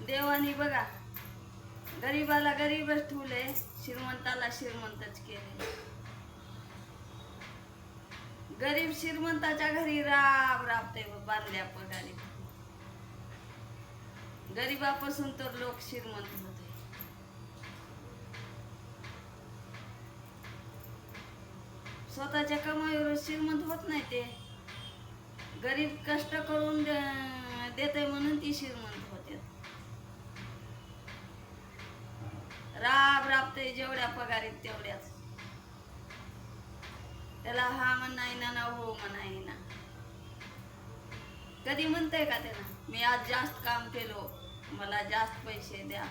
देवानी बघा गरीबाला गरीबच ठेवले, श्रीमंताला श्रीमंतच केले. गरीब श्रीमंताच्या घरी राब राबते बांधल्या पगारी. गरीबापासून तर लोक श्रीमंत होते. स्वतःच्या कमाईवर श्रीमंत होत नाही ते. गरीब कष्ट करून देते म्हणून ती श्रीमंत होते. राब राबते जेवढ्या पगारीत तेवढ्याच. त्याला हा म्हणा येईना ना हो म्हणा येईना. कधी म्हणते का त्याला मी आज जास्त काम केलो, मला जास्त पैसे द्या.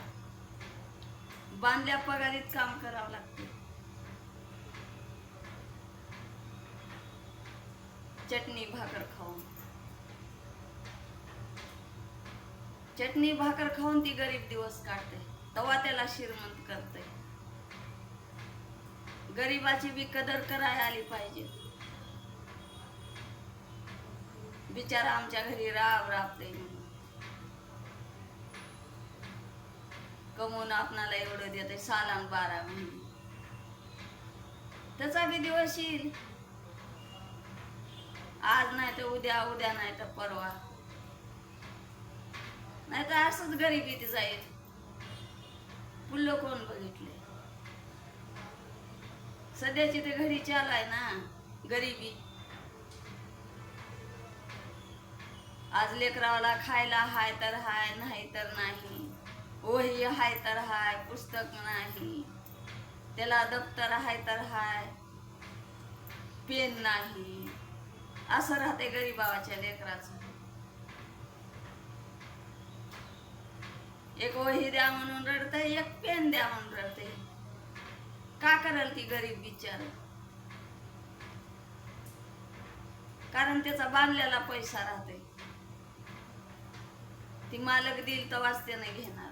बांधल्या पगारीत काम करावं लागते. चटणी भाकर खाऊन, चटणी भाकर खाऊन ती गरीब दिवस काढते. तेव्हा त्याला श्रीमंत करते. गरीबाची बी कदर करायला आली पाहिजे. बिचारा आमच्या घरी राब राबते कमवून आपणाला एवढं देते सालान 12 महिने. त्याचा बी दिवस येईल. आज नाही तर उद्या, उद्या नाही तर परवा, नाही तर असंच गरिबीत जाईल. पुल्ल कोण बघितले. सध्याची ते घडी चालू आहे ना गरिबी. आज लेकरावाला खायला हाय तर हाय, नाही तर नाही. वही हाय तर हाय, पुस्तक नाही. त्याला दप्तर हाय तर हाय, पेन नाही. असं राहते गरीबाच्या लेकराचं. एक वही द्या म्हणून रडते, एक पेन द्या म्हणून रडते. का कराल ती गरीब बिचार? कारण त्याचा बांधलेला पैसा राहते. ती मालक देईल तेव्हाच त्याने घेणार.